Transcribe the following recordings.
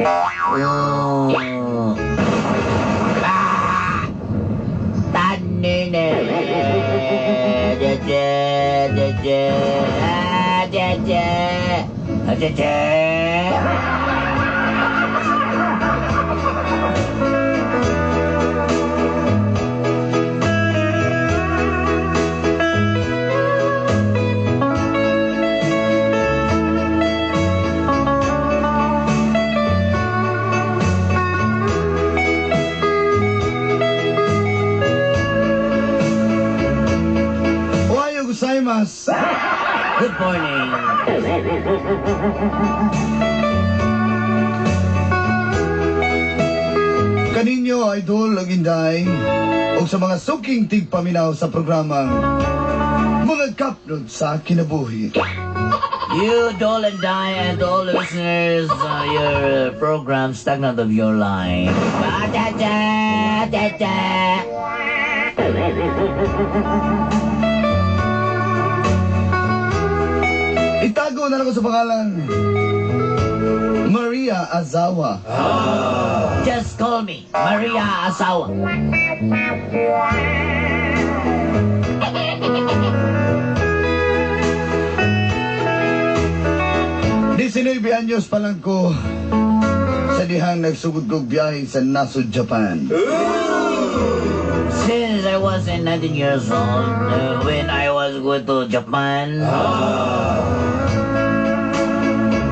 Tanine. Good morning. Kaninyo, Idol, ang Inday, o sa mga suking tigpaminaw sa programang Mga Kapnod sa Kinabuhi. You, Dole and Die, and all the listeners, your program, Stagnant of Your Life. Itago na lang ko sa pangalan Maria Azawa. Just call me Maria Asawa. Disinaybi anyos pa lang ko sa dihang nagsugod kong biyahe sa nasod, Japan. Since I was 19 years old, when I was going to Japan,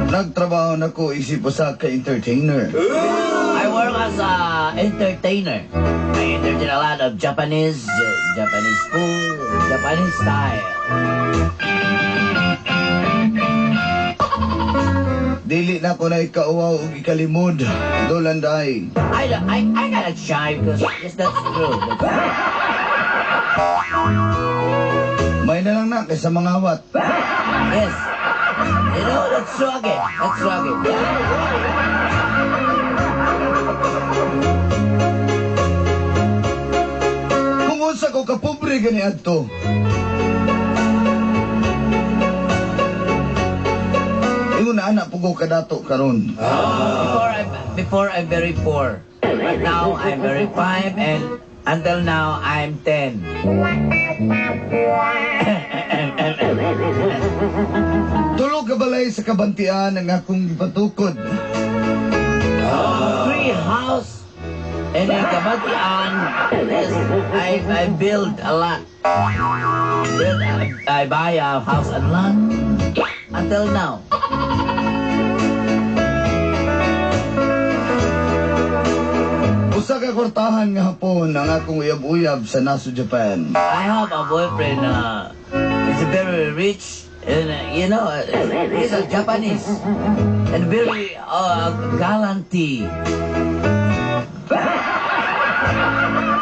nagtrabaho na ko isip po sa ka-entertainer. I work as a entertainer. I entertain a lot of Japanese food, Japanese style. Dili na ko na ikauwaw o ikalimod, Dolanday. I gotta shy because yes, that's true. May na lang na kaysa mga awat. Yes. You know, that's true again. That's true again. Kung unsa ko kapobre gani adto, ingon na anak pugo kadato karon. Before I'm very poor. Right now I'm very 5 and until now I'm 10. Tulog ka balay sa kabantian ang akong ipatukod. Free house and a kabatian. Yes, I build a lot. I buy a house and land until now. Usa ka kwartahan nga hapon ang akong uyab-uyab sa naso Japan. I have a boyfriend. He's very rich, and he's a Japanese and very galanty.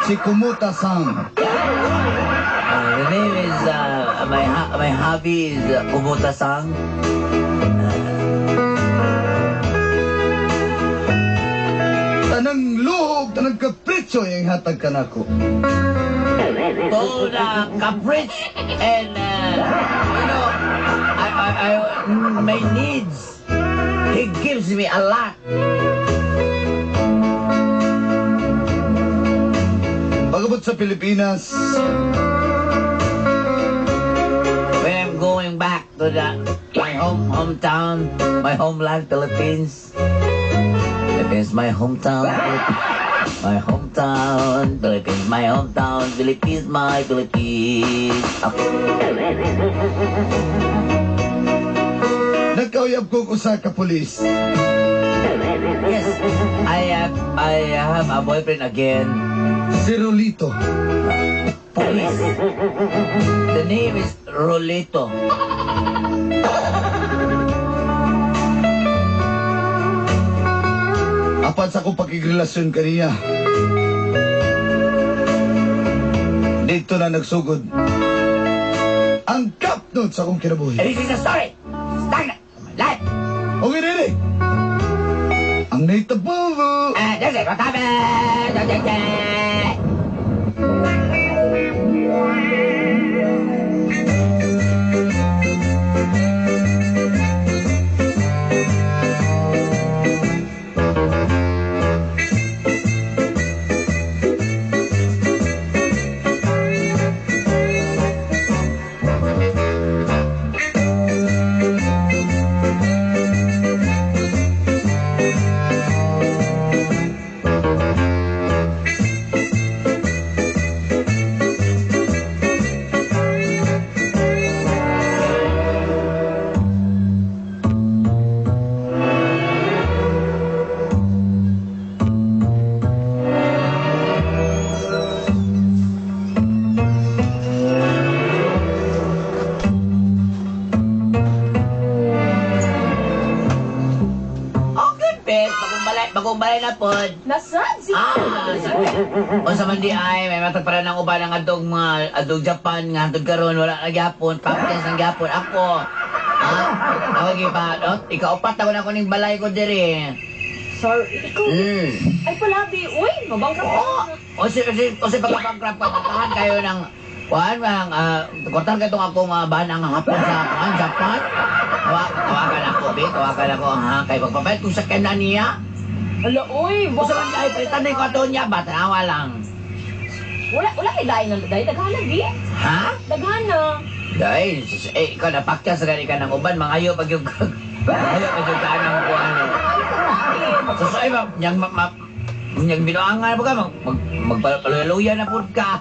Si Kumuta-san. The name is my hobby is Kubota-san. Tanang luhog, tanang kapritso yung hatag ka nako. So caprice and my needs. He gives me a lot. Pagabot sa Pilipinas, When I'm going back to my hometown, my homeland, Philippines. Philippines, my hometown. My hometown, Philippines, my hometown. Philippines, my Philippines. nagkauyab ko usa ka pulis. Yes, I have a boyfriend again. Si Rolito. Police. The name is Rolito. Apat sa akong pagkikrelasyon kaniya. Dito na nagsugod ang kapnod sa akong kinabuhi. And this is a story. Stagnant. My life. Okay, Nene. Ang naitabubo. That's it. What happened? bagong balay na pod. Nasaan si O sa man di ay, may matag para ng uban ng adong Japan nga adong karon wala na gyapon, kapitans ng gyapon ako. Ako gipadot, ikaw upat ako na kuning balay ko diri. Sir, ikaw. Ay palabi. Uy, mabangkrap ka. O si pagkabangkrap ka, katahan kayo ng kutan ka itong akong bahan ang hapon sa Japan. Tawagan ako, tawagan ako, kay pagpapayat kung sakyan na niya. Ala, uy, Gusto lang dahil, palitan na yung kato niya, ba? Tanawa lang. Wala kay dahil daghanan di. Ha? Daghana. Dahil, ikaw napakya sa gani ka ng uban, mangayo pag yung mangayo pag yung kaan ng kuhan. So, yung binuangan mo ka, magpaluya na po ka.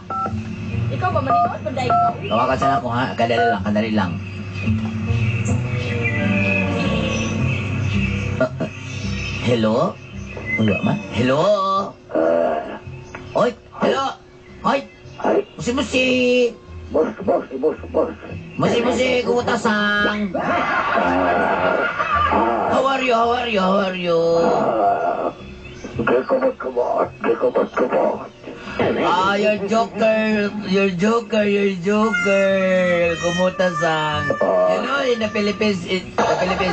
Ikaw ba maninood ba dahil ikaw? Tawagan sana ako ha, kadali lang. Hello? Wala man? Hello? Oy, hello? Oy! Musi! Musi, kumutasan! How are you? You're joker. Kumutasan. You know, in the Philippines,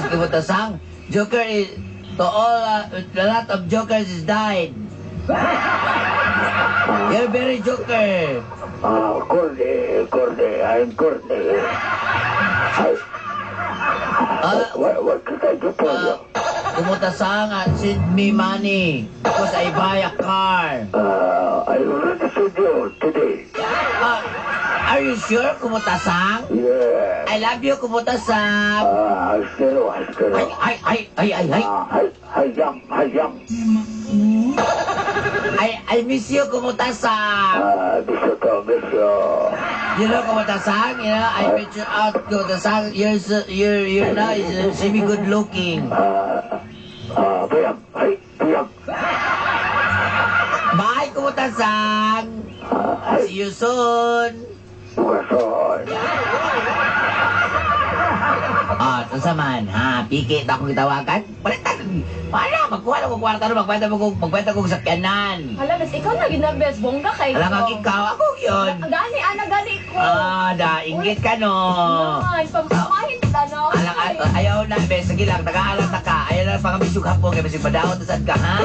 kumutasan. Joker is, to all, a lot of jokers is died. You're very joker. Corny, I'm corny. What can I do for you? Kumutasan, send me money because I buy a car. I already sent you today. Are you sure, Kumutasan? Yeah. I love you, Kumutasan. Still. Ay. Hayam. I miss you, Kumutasan. Miss you. You know, Kumutasan, I met you out, Kumutasan. You're now semi-good looking. Buyag. Bye, Kumutasan. See you soon. Bukason. Ito saman, pikit akong itawagan. Palitan, magkuha ko kwarta na, magkwenta kong sakyanan. Hala, mas ikaw na ginabes. Bongga kay Alam ikaw, ako yun. Gani ko. Dainggit ka no. Pamahin ka no. Ayaw na, bes, sige lang, nag-aalam na ka. Ayaw na pangabisyung hapon, kaya basig madawat na saan ka, ha?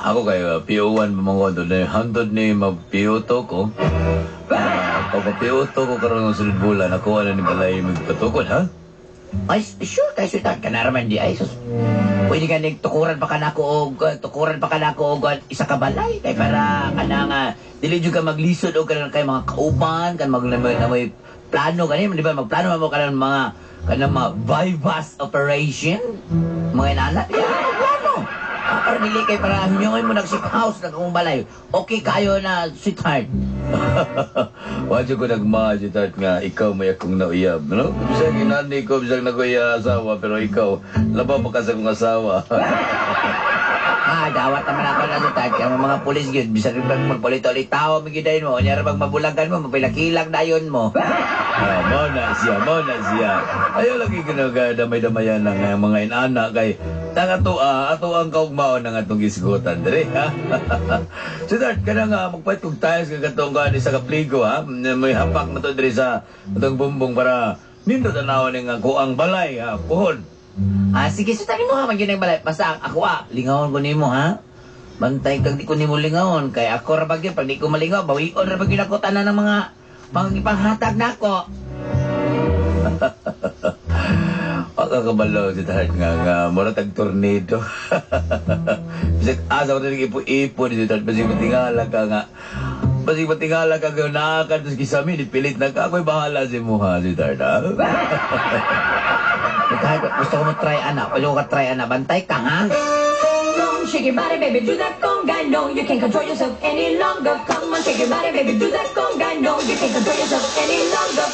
Ako kayo, PO1 mga doon na handod ni mag-PO2 ko. Pag PO2 ko karoon ng sunod bulan, nakuha na ni Balay magpatukod, ha? Ay, sure kayo, sweetheart ka na raman di ay. Pwede ka tukuran pa ka na ko og isa ka balay. Kaya para ka na nga, dili dyan ka maglisod o ka na kayo mga kauban, kan may plano ka di ba? Magplano mo ka ng mga bypass operation. Mga inanak, plano. Para nili kay para hinyongin mo nag-ship house na kung balay. Okay kayo na, sweetheart. Wadyo ko nagmahal, sweetheart nga, ikaw may akong nauyab, no? Bisang inani ko, bisang nakuya asawa, pero ikaw, laba pa ka sa kong asawa. Dawat naman ako na sweetheart, kaya mga pulis yun, bisang magpalit-ulit tao, magidayin mo, kanyara pag mabulagan mo, mapilakilang dayon mo. Mo na siya. Ayaw lagi damay-damayan ng mga inana kay ato ang kaugmaon ng atong gisgutan diri ha. Sweetheart, kana nga magpait kog tiles ka katong gani sa kapligo ha. May hapak na to diri sa atong bumbong para nindo tanawon nga kuang balay ha. Puhon. Sige sweetheart mo ha magyud balay. Basta ako lingawon ko nimo ha. Bantay kag di ko nimo lingawon kay ako ra bagyo pag di ko malingaw bawion ra bagyo nako tanan ng mga ipanghatag nako. Ako ka kabalo, sweetheart, nga mura tag tornado. Bisag asa ko na ipo-ipo, sweetheart, basig matingala ka nga. Basig matingala ka nga naakan, tapos kisami, nipilit na ka. Ako'y bahala si mo ha, sweetheart, ha? Kahit gusto ko mo-try, anak. Pwede ko ka-try, anak. Bantay ka, ha? Come on, shake your body, baby, do that conga. No, you can't control yourself any longer. Come on, shake your body, baby, do that conga. No, you can't control yourself any longer.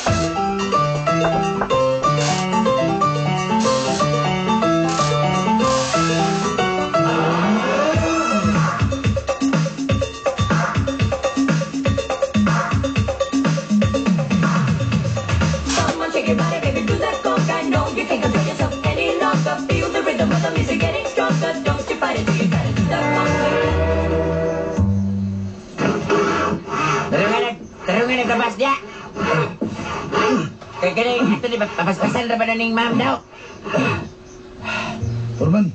Come on, shake your body, baby, do that conga. No, you can't control yourself any longer. Feel the rhythm of the music getting stronger. Don't you fight it, till you gotta do that conga. Tarungan nagkabas niya. Kaya kaya ito di ba, papaspasan na ba na ning ma'am daw? Purman,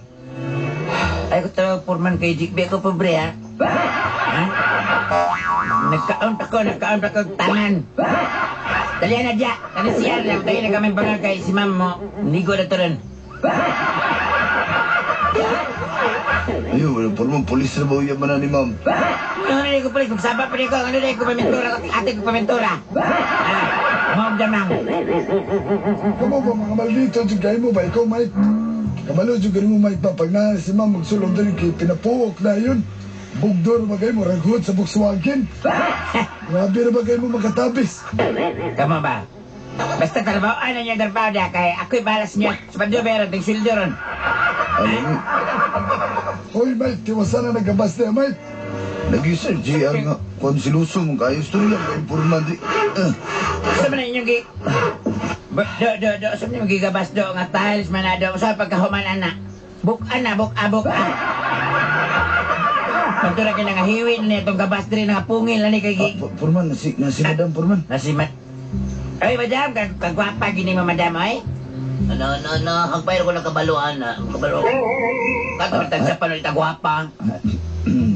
Ay ko tawag purman kay Jikbi ako pobre, ha? Ha? Nagkaon pa ko tanan. Dali na dya, kani siya lang, tayo na kami bangal kay si ma'am mo. Ligo na to rin. ayun, Purman, polis na ba uyan man na ni ma'am? Ano na ko polis, magsaba pa rin ko, ano na ko pamintura, ate ko pamintura. Mawag damang. Kamo ba mga maldito, jugay mo ba? Ikaw, Mike? Kabalo, jugay mo, Mike ba? Pag na si ma'am magsulong din, kay pinapuok na yun. Bugdor bagay mo, raghot sa Volkswagen. Grabe na bagay mo magkatabis. Kamo ba? Basta trabaho, ano niya trabaho niya, kaya ako'y balas niya. Sabad niyo meron, ting sweldo ron. Alam mo? Hoy, Mike, tiwasan na nagabas na, Mike. Nag-isip, GR nga. Kung siluso mong kayos, tuloy lang kay Purman di. Sa man inyong gi... Sa man inyong gigabas do, nga tiles man na do, sa pagkahuman ana. Buk-an na, buk-a. Pagtura ka nga hiwi na itong gabas din nga pungil na ni kay gi... Purman, nasi Madam Purman. Nasimat. Ay, madam, kagwapa gini mo, madam, ay? Ano, hagpayro ko na kabaluan na. Kabalo. Katulad sa panulit agwapa.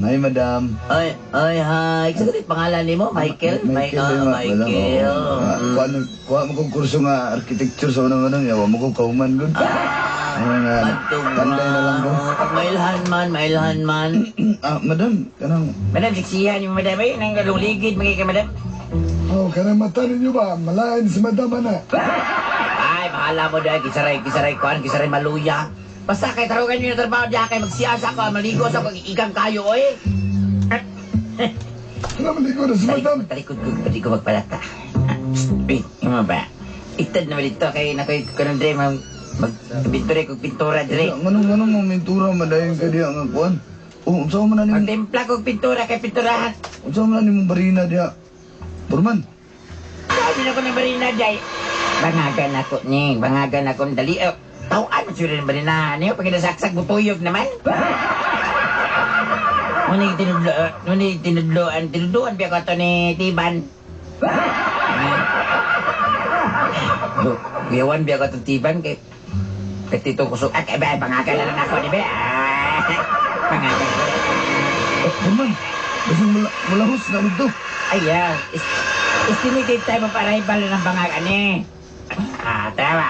Hi, Madam. Ay, hi. Sagot pangalan ni mo, Michael? Michael. Kuha mo kong kurso nga architecture sa unang-unang yawa mo kong kauman doon. Tanday na lang doon. Mailhan man. Madam, kanang... Madam, siksihan yung madam, ay? Nang luligid, magiging madam. Oh, kanang mata ninyo ba? Malayan si Madam, ana. Ay, bahala mo dahil, kisaray kuhan, kisaray maluya. Basta kay tarugan nyo yung trabaho diya, kay magsiyasa ko, maligo sa kong ikang kayo, oy. Kanang maligo na si Madam. Talikod ko, pati ko magpalata. Uy, yung mga ba? Itad naman dito, kay nakoy ko nung dre, magpintura kong pintura dre. Anong mo mintura madayon ka diya nga kuhan? Oh, unsa man na ni Magtimpla kong pintura, kay pinturahan. unsa man na ni mong barina diya? Purman. Sabi na ko ng barina diya, bangagan ako ng dali. Tawaan mo siya rin barina niyo, pag nasaksak butuyog naman. Ngunit tinudloan biya ko ito ni Tiban. Gawan biya ko ito Tiban, kay Tito Kusok. Kaya ba, bangagan na lang ako, di ba? Bangagan ko. Purman, basang mulahos na nito. Ayaw, estimated time of arrival ng bangagan eh. Tama.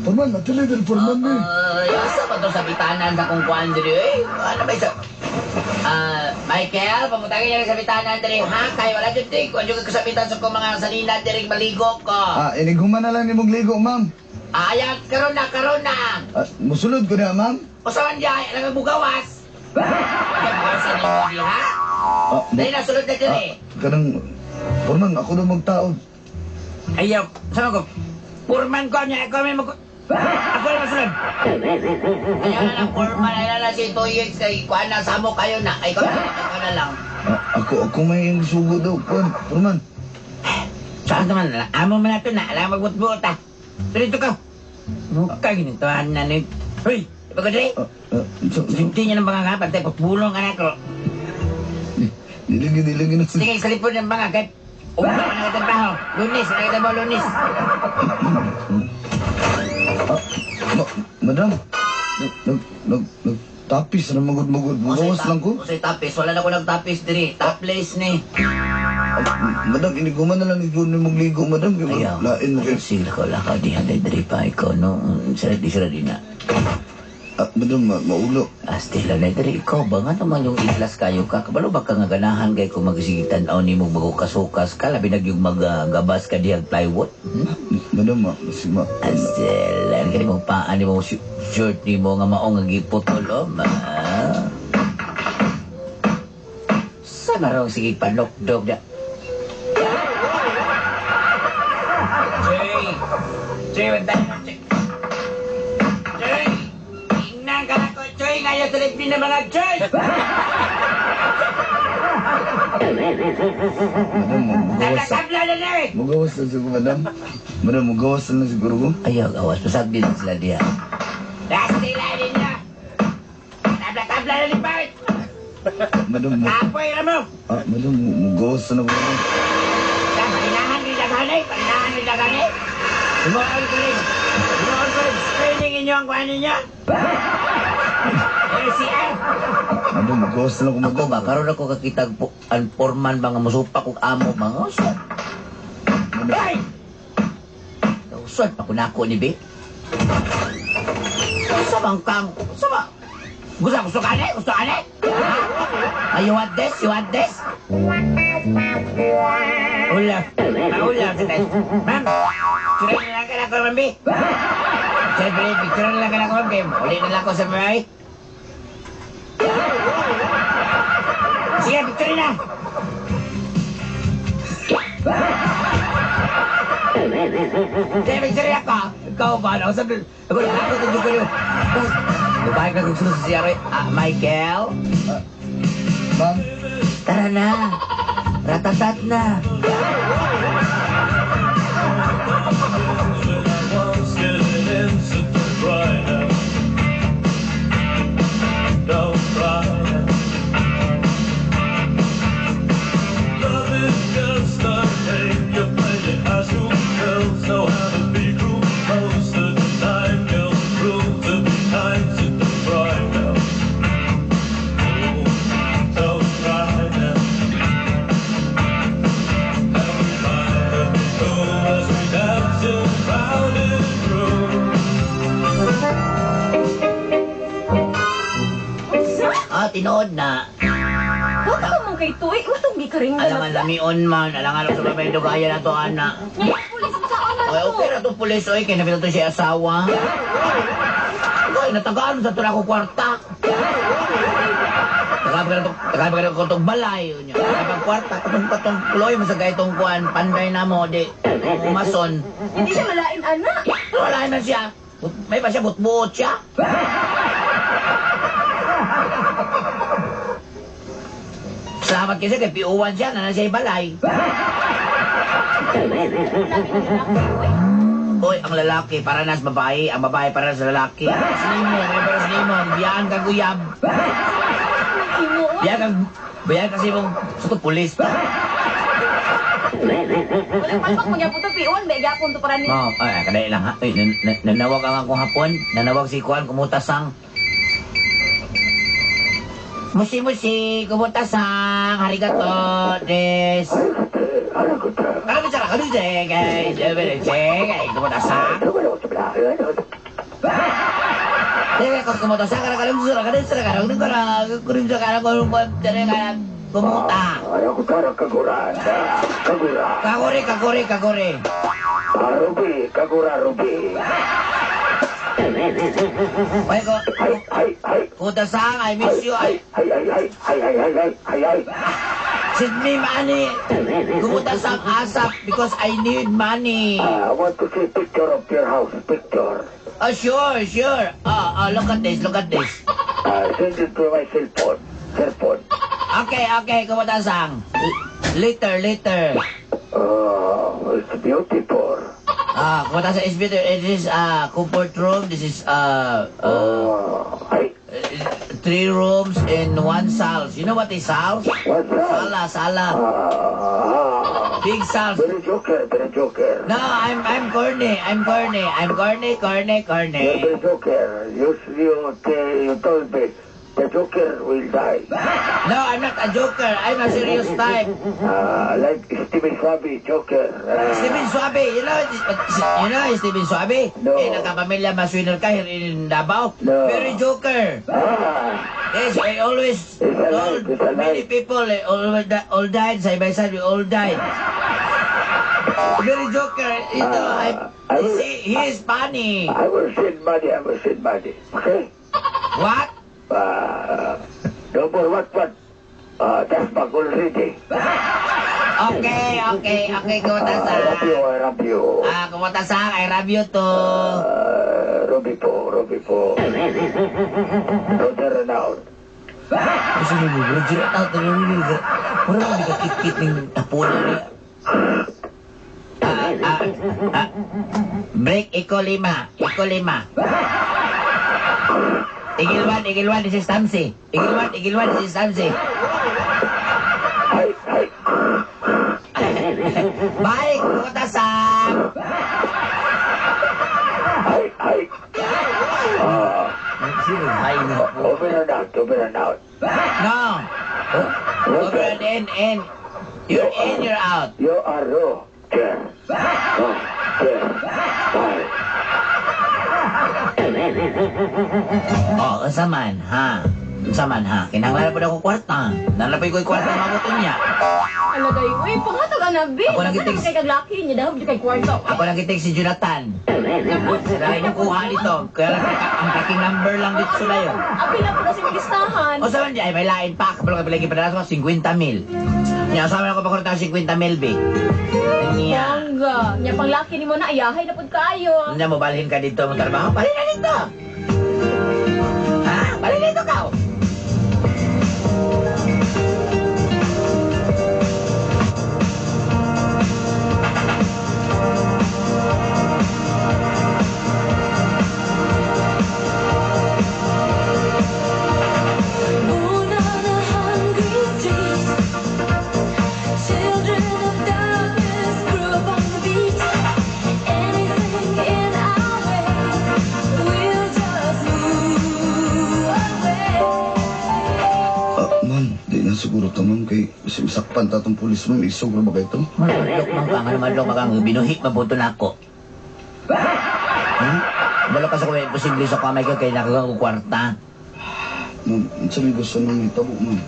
Purman, natili din Purman ni. Asa pa to sa bitanan sa kung kuhan diri, eh? Ano ba isa? Michael, pamutagin niya sa bitanan diri, ha? Kaya wala dyan din. Kung yung kasabitan sa kong mga salina diri, maligo ko. Iniguman na lang ni mong ligo, ma'am. Ayan, karon na. Musulod ko na, ma'am. Usawan diya, alam mo bugawas. Bugawasan niyo di, ha? Dahil nasulod na diri. Kanang, Purman, ako na magtaod. Ayaw, sama ko. Purman ko niya, ako may ako na masunod. Kaya na lang, formal na lang si 2 years kay kuhan na, samo kayo na. Ay, ikaw na lang. Ako may sugo daw, Purman. Saan naman na? Amo mo na ito na, alam magbutbuot ah. Dito ka. Mukha ginintuhan na ni... Hoy, iba ko dali. Sinti niya ng mga kapag tayo, putbulong anak ko. Nilagin na. Sige, sa lipod ng mga kahit umula ka na trabaho. Lunis, nakita mo lunis. Madam, nagtapis na magod-magod. Bawas lang ko. Usay tapis, wala na ko nagtapis diri. Topless ni. Madam, iniguman na lang ni Jun mong ligo, madam. Ayaw. Lain mo kayo. Sige ko lakaw di haday dari pa ikaw no. Sira di na. Madam, maulo. Astila na dari ikaw ba nga naman yung islas kayo ka? Kabalo ba ka nga ganahan kay kung magsigitan o ni mo bago kasukas ka? Labi nag yung maggabas ka diyag plywood? Madam, Astila, kaya mo paan mo shirt ni mo nga maong nga giputol o Sa marong sige panokdog na. Choy, wala na, Choy. Choy, tingnan ka na ko, Choy. Ngayon sa lipin na mga Choy. Nagkakabla na na eh. Mugawas na siguro, madam. Madam, mugawas na siguro ko. Ayaw, gawas. Pasagdi lang sila diya. Dastila ninyo. Tabla-tabla na ni Bart. Madam, Kapoy na mo. madam, mugawas na ko. Palinahan ni Dagane. Palinahan ni Dagane. Lumoon ko rin. Lumoon ko rin. Training inyo ang kuhan ninyo. LCR. Madam, mugawas na ko, Ako madam. ba, karoon ako kakitag ang porman mga musupa kong amo mga usod. Ay! Usod, ako na ako ni Be. Sabang kang, sabang. Gusto ka ne? Gusto ka ne? You want this? You want this? Ulam. Ulam. Ma'am, sirain na lang ka na ako, Ma'am B. Siyempre, picture na lang ka na ako, Ma'am B. Uli na lang ako sa mga Sige, picture na. Sige, picture na ako. Ikaw ba? Ako sabi, ako tunjuk ko yun. Lupahin ka kung susunod siya rin. Michael? Ma'am, Tara na. Ratatat na. Tinood na. Baka ka man kay Toy, utong di ka rin Alangan lamion man. Alangan sa babay dugaya na to, anak. Pulis sa anak Oy, okay na to pulis, oy. Kaya nabitan to siya asawa. Oy, natagaan sa tura ko kwarta. Tagabag na ko itong balay. Kapag kwarta, katong puloy mo sa gaitong kuan, panday na mo, di. Umason. Hindi siya malain, anak. Wala na siya. May pa siya, butbuot siya. Salamat kasi kay P01 siya, na siya balay. Oy, ang lalaki para nas babae, ang babae para sa lalaki. Sinimo, may para sa nimo, biyaan kang uyab. Biyaan kasi mong suto pulis pa. Walang palpak mo gyapon to pion, may gyapon to para ni. Oh, ay, kadai lang ha. Ay, nanawag ang akong hapon. Nanawag si Kuan, kumutasang. Musi, kumutasang. Harigato, des. Kalau bicara, guys. Kumutasang. Kung kumutasang, kumuta. Kagore. Ruby. Oy, Kutasang, I miss you. Ay. Send me money. Kumutasang asap because I need money. I want to see picture of your house. Picture. Oh, sure. Look at this. Send it to my cell phone. Okay, Kumutasang. Later. Oh, it's beautiful. Kumutasang is better. It is comfort room. This is Ay. 3 rooms and 1 sals. You know what is sals? What's that? Sala. Big sals. Very joker. No, I'm corny. I'm corny. You're very joker. You told me the Joker will die. No, I'm not a joker. I'm a serious type. Like Steven Swaby, Joker. Steven Suabe, you know Steven Suabe? No. Nakapamilya maswinner ka here in Davao? No. Very joker. Yes, I always told many people, all died, side by side, we all died. Very joker. He is funny. I will send money, Okay? What? No more what? That's my already. Okay, kumatasan. I love you. Kumatasan, I love you too. Robbie po. Roger Renaud. Kasi nag-roger out, nag-roger. Parang hindi ka kit-kit ng tapunan niya. Break, iko lima. Igil 1, this is Tamsi. Igil 1, this is Tamsi. Hi. Bye, kumatasan. Hi. Sino bye na? Over and out. No. Over and in. You're in, you're out. You are Roger. Bye. Unsa man, ha? Kinahanglan po na ko kwarta. Nalapay ko'y kwarta mabuton niya. Alagay, uy, pangatag ang nabi. Ako nang itig- kay kaglaki niya, dahil di kay kwarto. Ako nagitig si Jonathan. Sila yung kuha dito. Kaya lang ang tracking number lang dito sila yun. Apil na po na siya listahan. O sa man ay may lain pa. Kapag kapilagi pa na 50,000. Niya, sa amin ako pakurita 50,000, be. Niya. Bangga. Niya pang laki ni mo na, ayahay na po kayo. Niya mo, balhin ka dito mo trabaho. Balhin na dito. Ha? Balhin na dito ka. Born on a hungry street, children of darkness grew up on the beat. Anything in our way, we'll just move away. Ma'am, di na siguro to, ma'am. Kay sakpan ta tong pulis, ma'am. Isugro ba kayo to? Malok mang ka, malok mang binuhit mabuto na ako. Balok ka sa kuya, posible sa kamay ka kaya nakagawa ko kwarta. Ma'am, sabi gusto nang itabo, ma'am.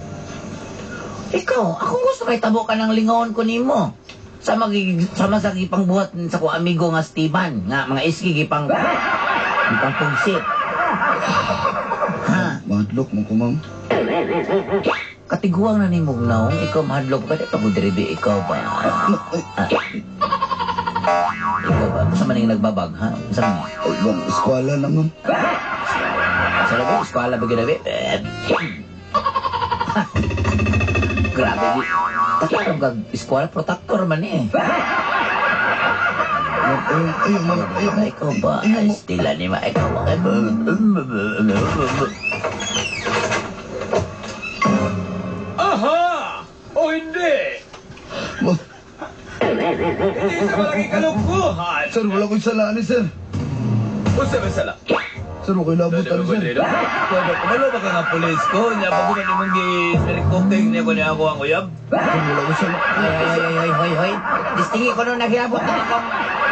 Ikaw, akong gusto kay tabo ka ng lingawan ko nimo. Sama sa gipang buhat sa ko amigo nga Steven, nga mga iski gipang pungsit. Ha? Mahadlok mo ko, ma'am. Katiguang na ni Mugnaw, ikaw mahadlok ka, di pa ko diribi, ikaw ba? Ikaw ba? Basta man yung nagbabag, ha? Basta man. Ay, ma'am, eskwala na, ma'am. Sa labi, eskwala ba ginabi? Grabe, di. Kasi kung eskwala, protector man eh. Ayun, ma'am. Ayun, ma'am. Ikaw ba? Ay, stila ni ma. Ikaw ba? Aha! O hindi! Ma'am. Hindi sa malaki kalungkuhan! Sir, wala ko salaan ni sir. O sa masala? Sir, okay labot Dali ano, ba sir. Kumalo ba ka nga polis ko? Niya ba kung mong gi-spirit cooking niya ko niya ako ang uyab? Sir, wala ko salaan. Hoy. Distingi ko nung naghilabot na akong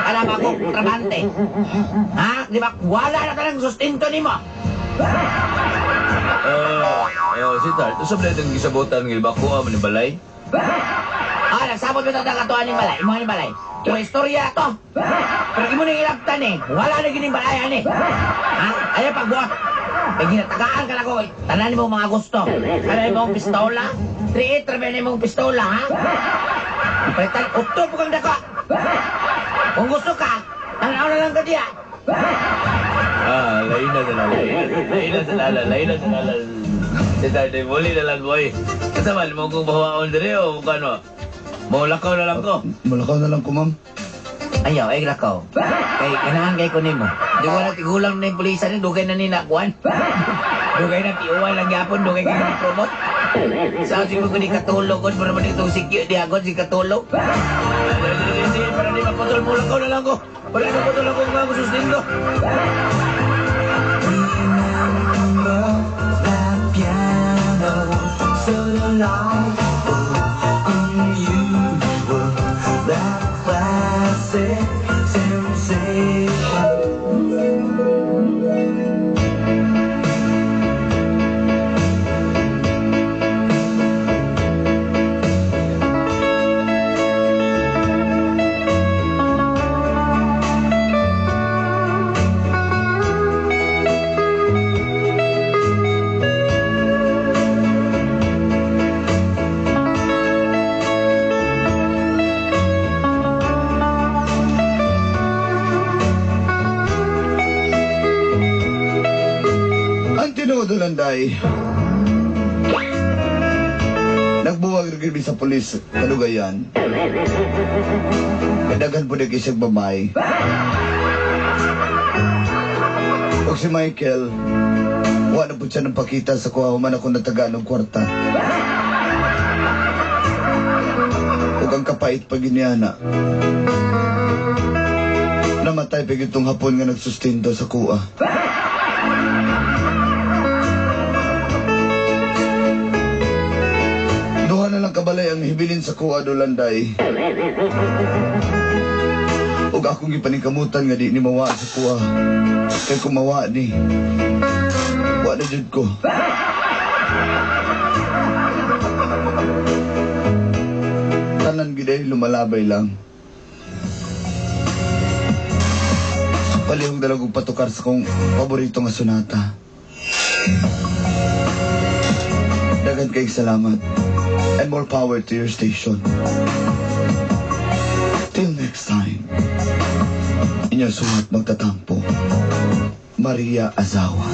alam akong trabante. Ha? Di ba? Wala na talang sustento ni mo. Sitar, ito sa bled ang gisabotan ng ilbako ni balay? Nagsabot mo ito ng katuan ni Balay. Imuha ni Balay. Ito, istorya to. Pero di mo nang ilabtan eh. Wala na gining balayan eh. Ha? Ayaw pagbuhat. May ginatagaan ka na ko. Tanan mo mga gusto. Tanan mo pistola. 3-8, trabayan mo pistola, ha? Palitan, utop kang dako. Kung gusto ka, tanaw na lang ka diya. Lain na sa Sitar, di muli na lang ko eh. Kasama, mo kong bahawaon diri o kano? Maulakaw na lang ko. Malakaw na lang ko, ma'am. Ayaw, ay lakaw. Kay kanahan kay kunin mo. Di ko na tigulang na yung pulisan ni dugay na ninakuan. Dugay na tiuwan lang yapon, dugay kayo na-promote. Saan siguro ko ni katulog ko, para man itong sikyo, di agad si katulog. Sige, para di maputol mo lakaw na lang ko. Para di maputol ako kung ako sustinto. La piel so delightful, unusual, that classic sensation. Ang tinuod Landay. Nagbuwag rin sa polis kalugayan. Kadagan po na kisag babay. O si Michael, wala po siya ng pakita sa kuha man ako natagaan ng kwarta. Huwag ang kapait pag iniyana. Namatay pag itong hapon nga nagsustinto sa kuha. Duha na lang kabalay ang hibilin sa kuha do Landay. Ug akong gipaningkamutan nga di ni mawa sa kuha. Kay kung mawa ni, wa na jud ko. Tanan giday lumalabay lang. Palihog dalagong patukar sa kong paborito nga sonata. Dagan kayong salamat. And more power to your station. Till next time. Inyong sumat magtatampo. Maria Azawa.